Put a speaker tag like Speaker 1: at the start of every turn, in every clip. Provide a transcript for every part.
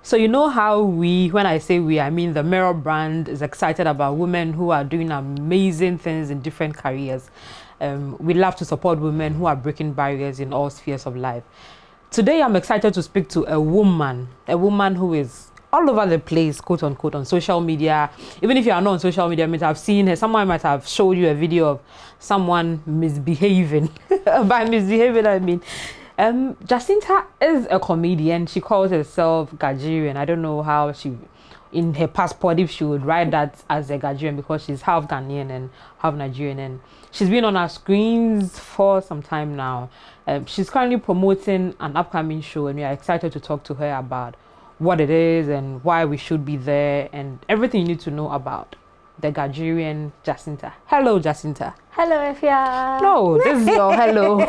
Speaker 1: So you know how when I say we, I mean the Mirror brand is excited about women who are doing amazing things in different careers. We love to support women who are breaking barriers in all spheres of life. Today, I'm excited to speak to a woman who is all over the place, quote unquote, on social media. Even if you are not on social media, I might have seen her. Someone might have showed you a video of someone misbehaving. By misbehaving, I mean, Jacinta is a comedian. She calls herself Ghanaian. I don't know how in her passport, if she would write that as a Ghanaian, because she's half Ghanaian and half Nigerian, and she's been on our screens for some time now. She's currently promoting an upcoming show, and we are excited to talk to her about what it is and why we should be there and everything you need to know about the Ghanaian Jacinta. Hello, Jacinta.
Speaker 2: Hello, Efia.
Speaker 1: No, this is your hello.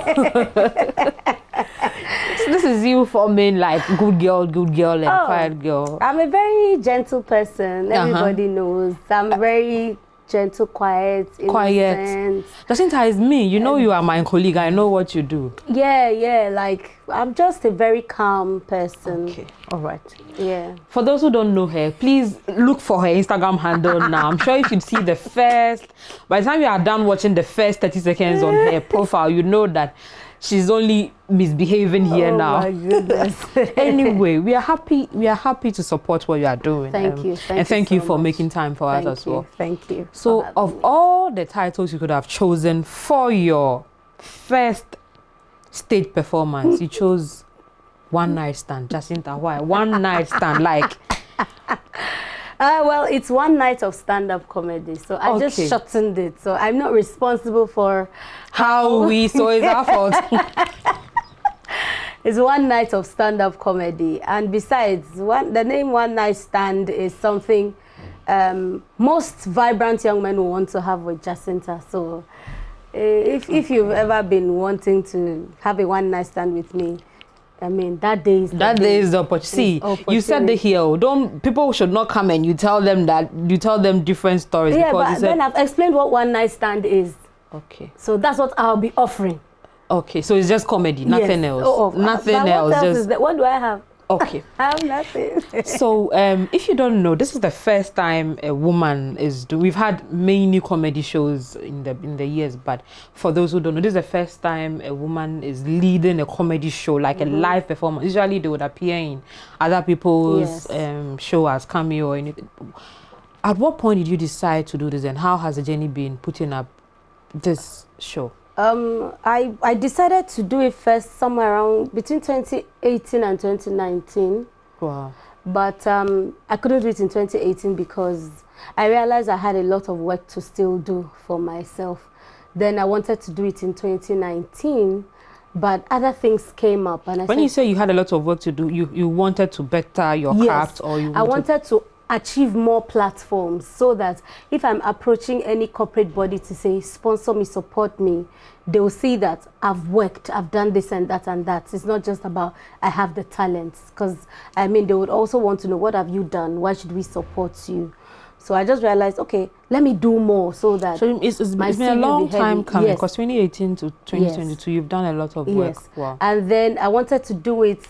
Speaker 1: This is you forming like good girl and quiet girl.
Speaker 2: I'm a very gentle person. Everybody knows. I'm very gentle, quiet, innocent.
Speaker 1: Jacinta is me. You know you are my colleague. I know what you do.
Speaker 2: Yeah. Like, I'm just a very calm person.
Speaker 1: Okay. All right.
Speaker 2: Yeah.
Speaker 1: For those who don't know her, please look for her Instagram handle now. I'm sure if you see by the time you are done watching the first 30 seconds on her profile, you know that she's only misbehaving here now.
Speaker 2: Oh my goodness.
Speaker 1: Anyway, we are happy to support what you are doing.
Speaker 2: Thank you.
Speaker 1: Thank you
Speaker 2: so
Speaker 1: for
Speaker 2: much.
Speaker 1: making time for us as well.
Speaker 2: Thank you.
Speaker 1: So of all the titles you could have chosen for your first stage performance, you chose One Night Stand. Jacinta, why? One Night Stand, like...
Speaker 2: well, it's one night of stand-up comedy, so I just shortened it. So I'm not responsible for
Speaker 1: so it's our fault.
Speaker 2: It's one night of stand-up comedy, and besides, the name One Night Stand is something most vibrant young men will want to have with Jacinta. So if you've ever been wanting to have a one night stand with me, I mean, that day is the opportunity.
Speaker 1: See, you said the here. People should not come and you tell them different stories.
Speaker 2: Yeah, but then I've explained what one night stand is.
Speaker 1: Okay.
Speaker 2: So that's what I'll be offering.
Speaker 1: Okay, so it's just comedy, nothing else. Nothing else.
Speaker 2: What else is that? What do I have?
Speaker 1: Okay.
Speaker 2: I have nothing.
Speaker 1: So, if you don't know, this is the first time a woman we've had many comedy shows in the years, but for those who don't know, this is the first time a woman is leading a comedy show, like a live performance. Usually they would appear in other people's show as cameo or anything. At what point did you decide to do this, and how has the journey been putting up this show?
Speaker 2: I decided to do it first somewhere around between 2018 and 2019.
Speaker 1: Wow.
Speaker 2: But I couldn't do it in 2018 because I realized I had a lot of work to still do for myself. Then I wanted to do it in 2019, but other things came up. And
Speaker 1: when you say you had a lot of work to do, you wanted to better your craft, or
Speaker 2: I wanted to achieve more platforms, so that if I'm approaching any corporate body to say sponsor me, support me, they will see that I've worked, I've done this and that and that. It's not just about I have the talents, because I mean they would also want to know, what have you done, why should we support you? So I just realized, okay, let me do more, so that
Speaker 1: it's been a long time coming, because 2018 to 2022 you've done a lot of work. Wow.
Speaker 2: And then I wanted to do it.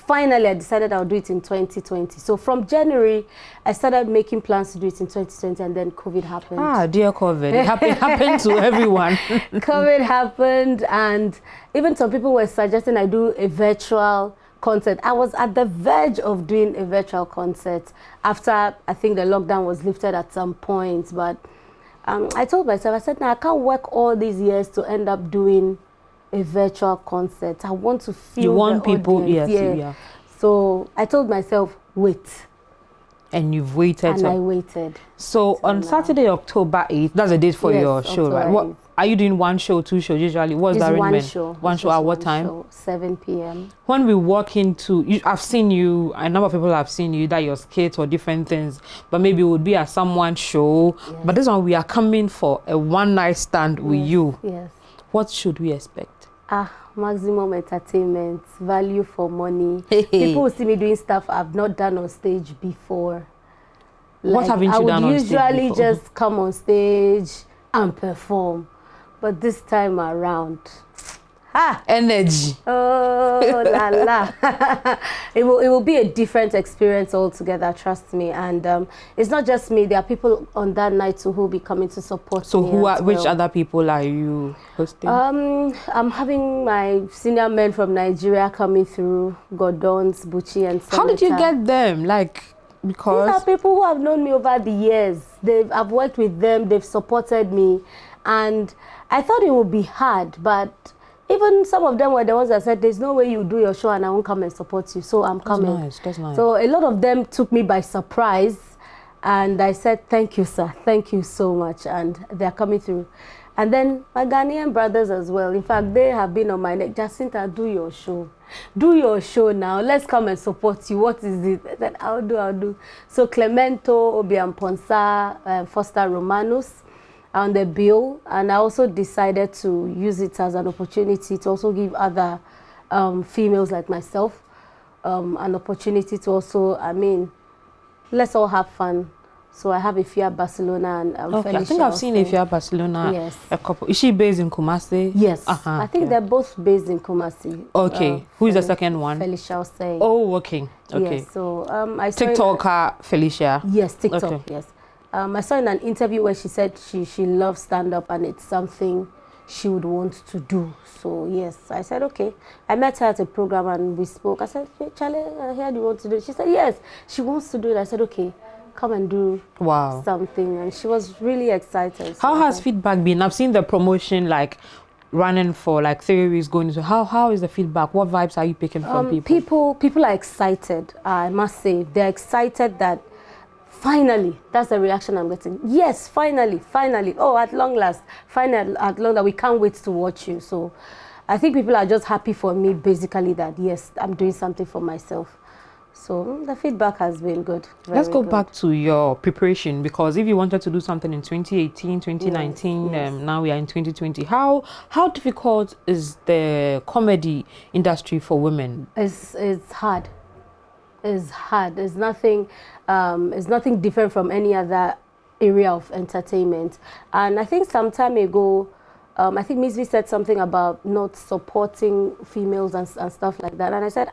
Speaker 2: Finally, I decided I'll do it in 2020. So from January, I started making plans to do it in 2020, and then COVID happened.
Speaker 1: Ah, dear COVID. It happened to everyone.
Speaker 2: COVID happened, and even some people were suggesting I do a virtual concert. I was at the verge of doing a virtual concert after, I think, the lockdown was lifted at some point. But I told myself, I said, no, I can't work all these years to end up doing a virtual concert. I want to feel
Speaker 1: you want
Speaker 2: the
Speaker 1: people,
Speaker 2: audience.
Speaker 1: yeah.
Speaker 2: So I told myself, wait.
Speaker 1: And you've waited.
Speaker 2: And I waited.
Speaker 1: So on Saturday, October 8th, that's a date for your show,
Speaker 2: October
Speaker 1: right? What are you doing? One show, two shows usually? What's the arrangement?
Speaker 2: One show.
Speaker 1: One show at what time?
Speaker 2: Show, 7 p.m.
Speaker 1: When we walk into, I've seen you, a number of people have seen you, that your skits or different things, but maybe it would be at someone's show. Yes. But this one, we are coming for a one night stand with you.
Speaker 2: Yes.
Speaker 1: What should we expect?
Speaker 2: Maximum entertainment, value for money. People will see me doing stuff I've not done on stage before.
Speaker 1: What haven't you done on stage?
Speaker 2: I would usually just come on stage and perform. But this time around,
Speaker 1: Energy.
Speaker 2: Oh la la. It will be a different experience altogether, trust me. And it's not just me, there are people on that night too who will be coming to support
Speaker 1: So
Speaker 2: me.
Speaker 1: which other people are you hosting?
Speaker 2: I'm having my senior men from Nigeria coming through, Gordons, Buchi and Senator.
Speaker 1: How did you get them? Like, because
Speaker 2: these are people who have known me over the years. I've worked with them, they've supported me, and I thought it would be hard, but even some of them were the ones that said, there's no way you do your show and I won't come and support you, so I'm coming.
Speaker 1: That's nice.
Speaker 2: So a lot of them took me by surprise, and I said, thank you, sir, thank you so much, and they're coming through. And then my Ghanaian brothers as well. In fact, they have been on my neck. Jacinta, do your show. Do your show now. Let's come and support you. What is it? I said, I'll do. So Clemento, Obian Ponsa, Foster Romanus on the bill. And I also decided to use it as an opportunity to also give other females like myself an opportunity to also, let's all have fun. So I have Ifia Barcelona and
Speaker 1: okay,
Speaker 2: Felicia.
Speaker 1: I think I've seen Ifia Barcelona.
Speaker 2: Yes.
Speaker 1: A couple. Is she based in Kumasi?
Speaker 2: Yes. I think they're both based in Kumasi.
Speaker 1: Okay. Who is the second one?
Speaker 2: Felicia Osei.
Speaker 1: Oh, okay.
Speaker 2: Yes. So I saw
Speaker 1: TikToker Felicia.
Speaker 2: Yes, TikTok.
Speaker 1: Okay.
Speaker 2: Yes. I saw in an interview where she said she loves stand-up and it's something she would want to do. So yes, I said okay. I met her at a program and we spoke. I said, hey, Charlie, I heard you want to do it. She said yes, she wants to do it. I said okay, come and do something, and she was really excited. So
Speaker 1: how has feedback been? I've seen the promotion like running for like 3 weeks going into how is the feedback? What vibes are you picking from people?
Speaker 2: People are excited. I must say they're excited that finally, that's the reaction I'm getting. Yes, finally. Oh, at long last, at long last, we can't wait to watch you. So I think people are just happy for me, basically, that yes, I'm doing something for myself. So the feedback has been good.
Speaker 1: Let's go back to your preparation, because if you wanted to do something in 2018, 2019, yes. Now we are in 2020. How difficult is the comedy industry for women?
Speaker 2: It's hard. It's hard. It's nothing different from any other area of entertainment. And I think some time ago, I think Miss V said something about not supporting females and stuff like that. And I said,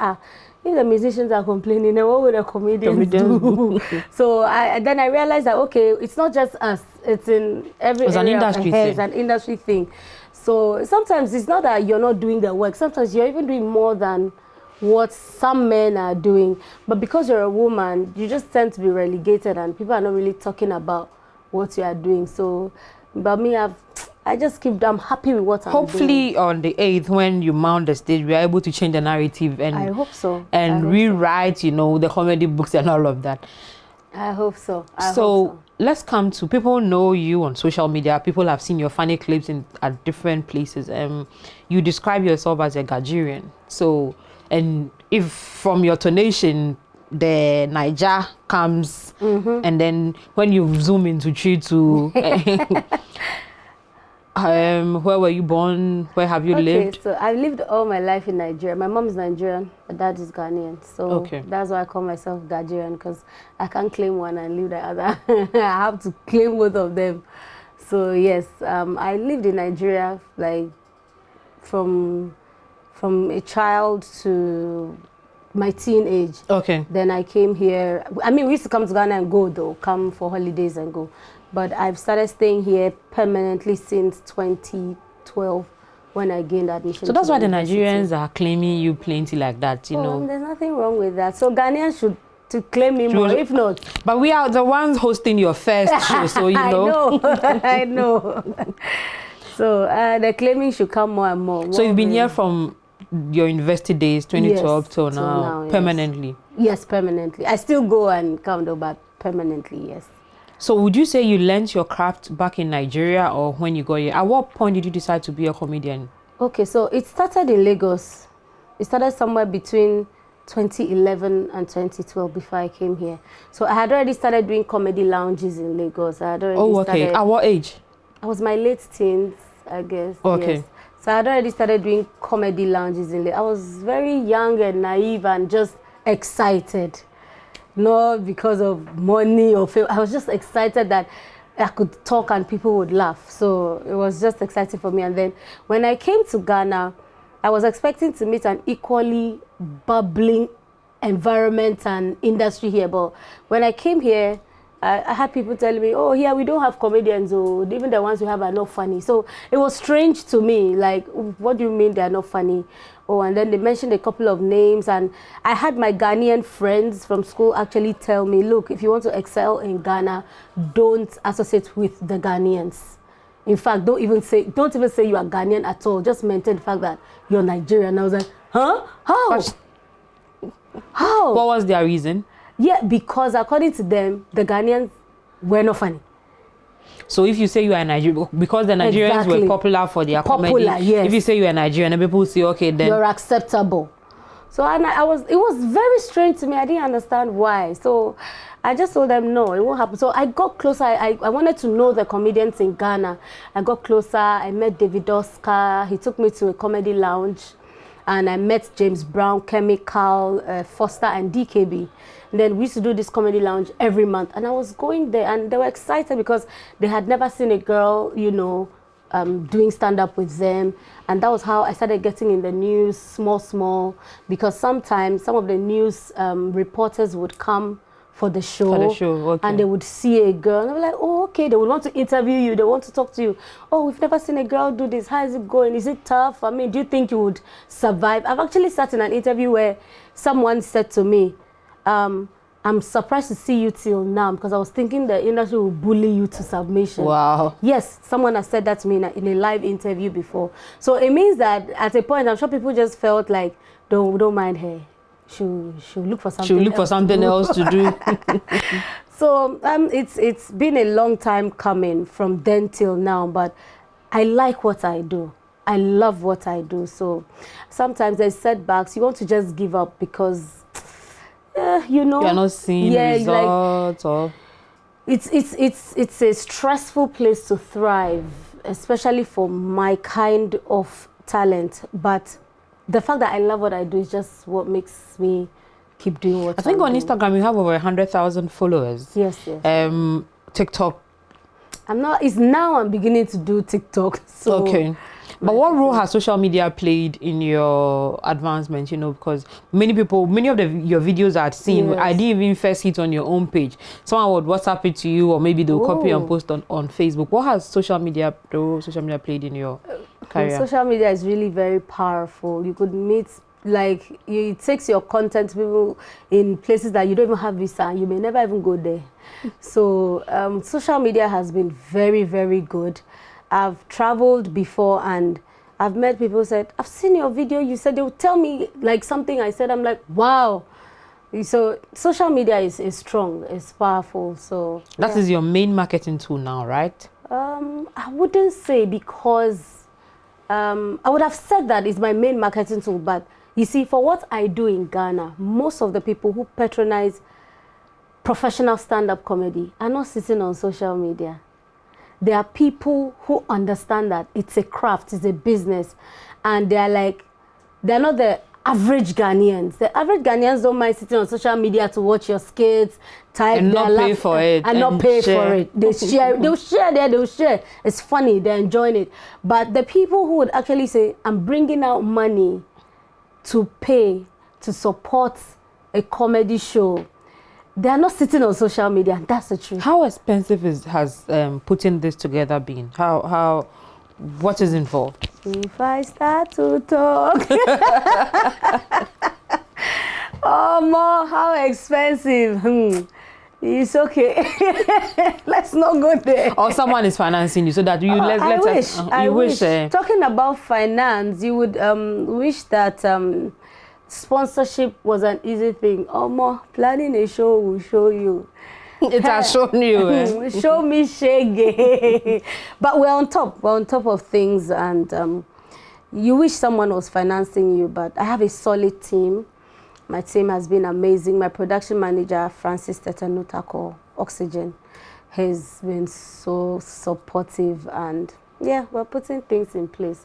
Speaker 2: if the musicians are complaining, then what would the comedians do? So then I realized that, okay, it's not just us. It's in every area.
Speaker 1: An industry thing.
Speaker 2: It's an industry thing. So sometimes it's not that you're not doing the work. Sometimes you're even doing more than what some men are doing. But because you're a woman, you just tend to be relegated and people are not really talking about what you are doing. So, but me, I'm happy with what I'm doing.
Speaker 1: Hopefully on the 8th, when you mount the stage, we are able to change the narrative and
Speaker 2: I hope so.
Speaker 1: And rewrite, the comedy books and all of that.
Speaker 2: I hope so.
Speaker 1: So let's come to, people know you on social media. People have seen your funny clips at different places. You describe yourself as a Ghanaian. So, and if from your tonation, the Niger comes, and then when you zoom into Chitu, where were you born? Where have you lived?
Speaker 2: So I've lived all my life in Nigeria. My mom is Nigerian, my dad is Ghanaian. So that's why I call myself Ghanaian, because I can't claim one and leave the other. I have to claim both of them. So yes, I lived in Nigeria like from a child to my teenage.
Speaker 1: Okay.
Speaker 2: Then I came here. We used to come to Ghana and go though, come for holidays and go. But I've started staying here permanently since 2012 when I gained admission.
Speaker 1: So that's why the Nigerians are claiming you plenty like that,
Speaker 2: There's nothing wrong with that. So Ghanaians should to claim me more, if not.
Speaker 1: But we are the ones hosting your first show, so
Speaker 2: I know. So the claiming should come more and more.
Speaker 1: So you've been here from your university days, 2012 till now, permanently?
Speaker 2: Yes, permanently. I still go and come though, but permanently, yes.
Speaker 1: So would you say you learned your craft back in Nigeria or when you got here? At what point did you decide to be a comedian?
Speaker 2: Okay, so it started in Lagos. It started somewhere between 2011 and 2012 before I came here. So I had already started doing comedy lounges in Lagos. I had already started.
Speaker 1: At what age?
Speaker 2: I was my late teens, I guess.
Speaker 1: Okay.
Speaker 2: Yes. So I had already started doing comedy lounges in Lagos. I was very young and naive and just excited. Not because of money or fame. I was just excited that I could talk and people would laugh. So it was just exciting for me. And then when I came to Ghana, I was expecting to meet an equally bubbling environment and industry here, but when I came here, I had people telling me, oh, here we don't have comedians, or even the ones we have are not funny. So it was strange to me, like, what do you mean they're not funny? Oh, and then they mentioned a couple of names, and I had my Ghanaian friends from school actually tell me, look, if you want to excel in Ghana, don't associate with the Ghanaians. In fact, don't even say you are Ghanaian at all. Just maintain the fact that you're Nigerian. I was like, huh? How? How?
Speaker 1: What was their reason?
Speaker 2: Yeah, because according to them, the Ghanaians were not funny.
Speaker 1: So if you say you are Nigerian, because the Nigerians were popular for their comedy,
Speaker 2: yes.
Speaker 1: If you say you are Nigerian, and people say, okay, then
Speaker 2: you're acceptable. So it was very strange to me. I didn't understand why. So I just told them, no, it won't happen. So I got closer. I wanted to know the comedians in Ghana. I got closer. I met David Oscar. He took me to a comedy lounge. And I met James Brown, Chemical, Foster, and DKB. And then we used to do this comedy lounge every month. And I was going there, and they were excited because they had never seen a girl, you know, doing stand-up with them. And that was how I started getting in the news, small, because sometimes some of the news reporters would come for the show,
Speaker 1: okay.
Speaker 2: And they would see a girl, and they were like, oh, okay, they would want to interview you, they want to talk to you. Oh, we've never seen a girl do this, how is it going, is it tough? I mean, do you think you would survive? I've actually sat in an interview where someone said to me, I'm surprised to see you till now, because I was thinking the industry will bully you to submission.
Speaker 1: Wow.
Speaker 2: Yes, someone has said that to me in a live interview before. So it means that at a point, I'm sure people just felt like, don't mind her. She'll look for something.
Speaker 1: She'll look for something else to do.
Speaker 2: So it's been a long time coming from then till now, but I like what I do. I love what I do. So sometimes there's setbacks. You want to just give up because, you know,
Speaker 1: you're not seeing results, like, or
Speaker 2: it's a stressful place to thrive, especially for my kind of talent. But the fact that I love what I do is just what makes me keep doing what I think
Speaker 1: on Instagram you have over 100,000 followers.
Speaker 2: Yes.
Speaker 1: TikTok.
Speaker 2: It's now I'm beginning to do TikTok. So
Speaker 1: okay. But what role has social media played in your advancement? You know, because many of your videos I'd seen, I didn't even first hit on your own page. Someone would WhatsApp it to you, or maybe they'll copy and post on Facebook. What has social media played in your career?
Speaker 2: Social media is really very powerful. You could meet, like, it takes your content to people in places that you don't even have visa, and you may never even go there. So social media has been very, very good. I've traveled before and I've met people who said, I've seen your video, you said, they would tell me like something I said, I'm like, wow. So social media is strong, it's powerful. So
Speaker 1: that is your main marketing tool now, right?
Speaker 2: I wouldn't say, because I would have said that is my main marketing tool, but you see, for what I do in Ghana, most of the people who patronize professional stand-up comedy are not sitting on social media. There are people who understand that it's a craft, it's a business, and they're not the average Ghanaians. The average Ghanaians don't mind sitting on social media to watch your skits, type
Speaker 1: and not pay for it,
Speaker 2: and not pay for it. They share, they'll share. It's funny, they're enjoying it. But the people who would actually say, I'm bringing out money to pay to support a comedy show, they are not sitting on social media. That's the truth.
Speaker 1: How expensive has putting this together been? What is involved?
Speaker 2: If I start to talk, oh, more, how expensive? It's okay. Let's not go there.
Speaker 1: Or someone is financing you, so that you
Speaker 2: I wish. Talking about finance, you would wish that sponsorship was an easy thing. More planning a show will show you.
Speaker 1: It has shown you.
Speaker 2: Show me shege. But we're on top. We're on top of things, and you wish someone was financing you. But I have a solid team. My team has been amazing. My production manager, Francis Tetanutako, Oxygen, has been so supportive, and yeah, we're putting things in place.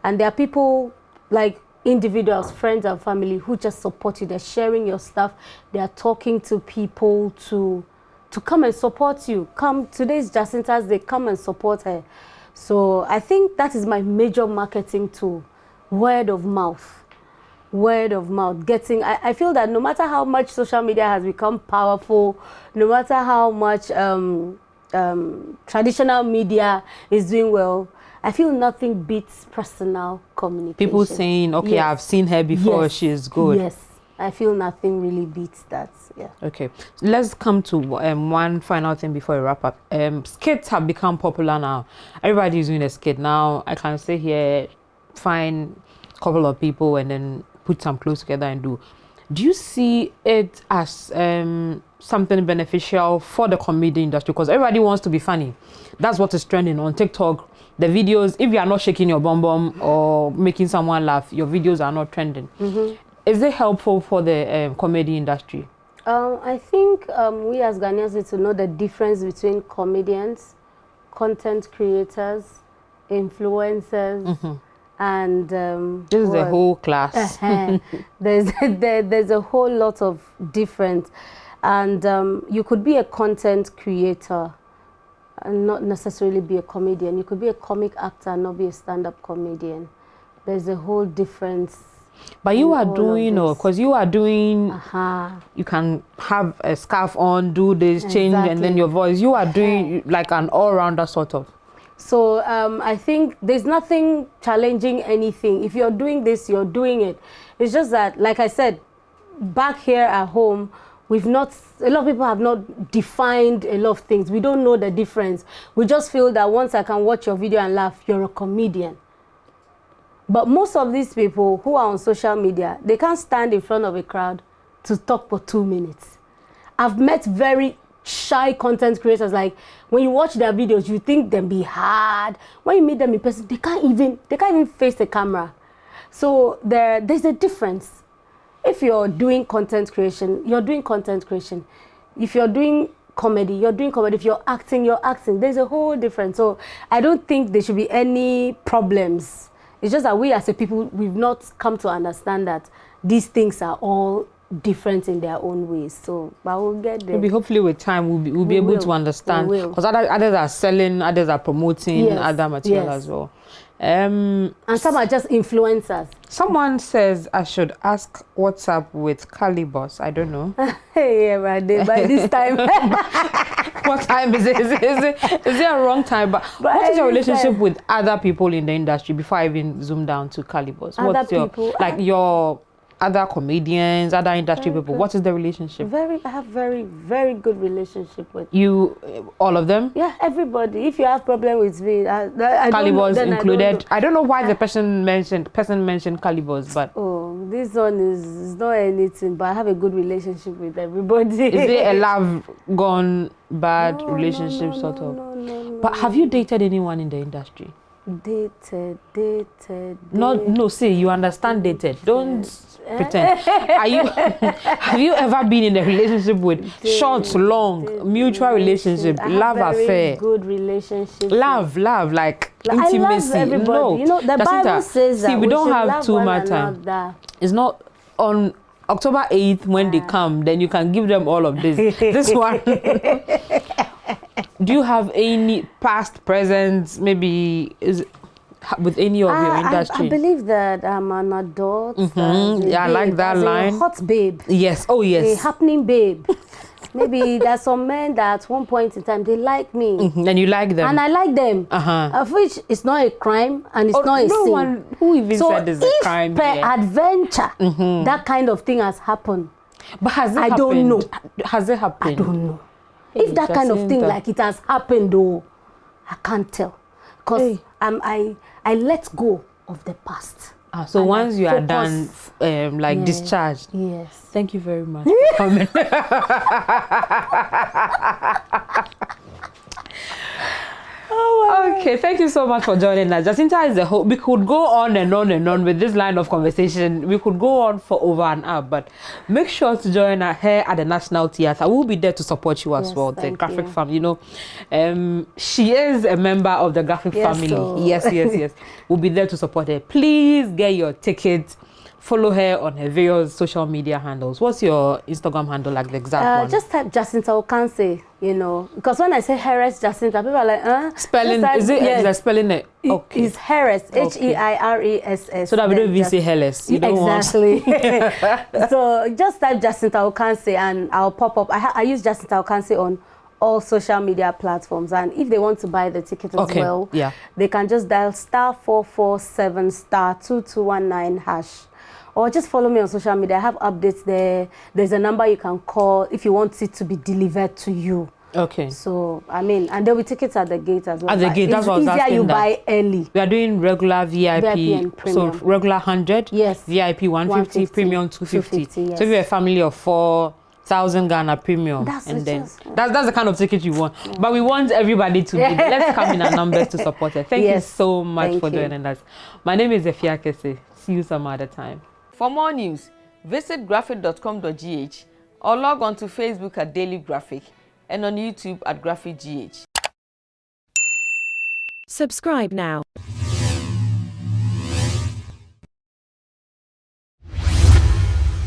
Speaker 2: And there are people like individuals, friends and family who just support you. They're sharing your stuff. They are talking to people to come and support you. Today's Jacinta's Day, come and support her. So I think that is my major marketing tool. word of mouth. Word of mouth. I feel that no matter how much social media has become powerful, no matter how much traditional media is doing well, I feel nothing beats personal communication.
Speaker 1: People saying, okay, yes, I've seen her before, yes, she's good.
Speaker 2: Yes, I feel nothing really beats that. Yeah.
Speaker 1: Okay, let's come to one final thing before we wrap up. Skits have become popular now. Everybody is doing a skit now. I can sit here, find a couple of people, and then put some clothes together and do. Do you see it as something beneficial for the comedy industry? Because everybody wants to be funny. That's what is trending on TikTok. The videos, if you are not shaking your bum bum or making someone laugh, your videos are not trending. Is it helpful for the comedy industry?
Speaker 2: I think we as Ghanaians need to know the difference between comedians, content creators, influencers, and
Speaker 1: this is a whole class.
Speaker 2: There's a whole lot of difference, and you could be a content creator and not necessarily be a comedian. You could be a comic actor and not be a stand-up comedian. There's a whole difference.
Speaker 1: But you are doing, because you are doing, you can have a scarf on, do this, change, and then your voice. You are doing like an all-rounder sort of.
Speaker 2: So I think there's nothing challenging anything. If you're doing this, you're doing it. It's just that, like I said, back here at home, a lot of people have not defined a lot of things. We don't know the difference. We just feel that once I can watch your video and laugh, you're a comedian. But most of these people who are on social media, they can't stand in front of a crowd to talk for 2 minutes. I've met very shy content creators, like when you watch their videos, you think them be hard. When you meet them in person, they can't even face the camera. So there's a difference. If you're doing content creation, you're doing content creation. If you're doing comedy, you're doing comedy. If you're acting, you're acting. There's a whole difference. So I don't think there should be any problems. It's just that we as a people, we've not come to understand that these things are all different in their own ways. So, but we'll get there.
Speaker 1: Maybe hopefully with time we'll be able to understand. Because others are selling, others are promoting other material as well.
Speaker 2: And some are just influencers.
Speaker 1: Someone says I should ask what's up with Calibos. I don't know.
Speaker 2: Yeah, by this time.
Speaker 1: What time is it? Is it a wrong time? But what is your relationship with other people in the industry before I even zoom down to Calibos? What's your other comedians, other industry people? What is the relationship?
Speaker 2: I have very, very good relationship with
Speaker 1: you. All of them?
Speaker 2: Yeah, everybody. If you have problem with me,
Speaker 1: Calibos included. I don't know why the person mentioned Calibos, but
Speaker 2: this one is not anything. But I have a good relationship with everybody.
Speaker 1: Is it a love gone bad relationship sort of?
Speaker 2: No.
Speaker 1: But have you dated anyone in the industry?
Speaker 2: Dated.
Speaker 1: No, see, you understand dated. Don't pretend. Have you ever been in a relationship with short, long, mutual relationship, love affair?
Speaker 2: Good relationship.
Speaker 1: Love, like intimacy.
Speaker 2: I love everybody.
Speaker 1: No,
Speaker 2: you know, the Bible says that
Speaker 1: we don't have too much time. It's not on October 8th when they come, then you can give them all of this. This one. Do you have any past, present, maybe with any of your industry?
Speaker 2: I believe that I'm an adult.
Speaker 1: I like that line.
Speaker 2: A hot babe.
Speaker 1: Yes. Oh, yes.
Speaker 2: A happening babe. Maybe there's some men that at one point in time they like me.
Speaker 1: And you like them.
Speaker 2: And I like them. Of which it's not a crime and it's not a sin.
Speaker 1: One who even said it's a crime.
Speaker 2: Per adventure, that kind of thing has happened.
Speaker 1: But has it happened?
Speaker 2: I don't know.
Speaker 1: Has it happened?
Speaker 2: I don't know. If that kind of thing like it has happened though, I can't tell. Because I let go of the past.
Speaker 1: So once you are done, discharged.
Speaker 2: Yes.
Speaker 1: Thank you very much for coming. Okay, thank you so much for joining us. Jacinta is the host. We could go on and on and on with this line of conversation. We could go on for over an hour, but make sure to join her here at the National Theatre. We'll be there to support you as well. The graphic family, she is a member of the graphic family. Yes. We'll be there to support her. Please get your ticket follow her on her various social media handles. What's your Instagram handle, like the exact one?
Speaker 2: Just type Jacinta Okanse, you know, because when I say Harris Jacinta, people are like,
Speaker 1: spelling, is it, yes. They're spelling it? Okay.
Speaker 2: It's Harris, H-E-I-R-A-S-S.
Speaker 1: So that we don't even say Hellas. You don't
Speaker 2: exactly. So just type Jacinta Okanse and I'll pop up. I use Jacinta Okanse on all social media platforms, and if they want to buy the ticket as well, they can just dial *447 *2219#, or just follow me on social media. I have updates there. There's a number you can call if you want it to be delivered to you.
Speaker 1: Okay.
Speaker 2: So I mean, and there'll be tickets at the gate as well.
Speaker 1: At the gate, that's what I was asking.
Speaker 2: Easier you buy early.
Speaker 1: We are doing regular VIP
Speaker 2: and premium.
Speaker 1: So regular 100,
Speaker 2: yes.
Speaker 1: VIP 150, premium 250.
Speaker 2: Yes.
Speaker 1: So if you're a family of 4,000 Ghana premium, that's the kind of ticket you want. Yeah. But we want everybody to be. Let's come in our numbers to support it. Thank you so much for joining us. My name is Efia Kese. See you some other time.
Speaker 3: For more news, visit graphic.com.gh or log on to Facebook at Daily Graphic and on YouTube at Graphic GH.
Speaker 4: Subscribe now.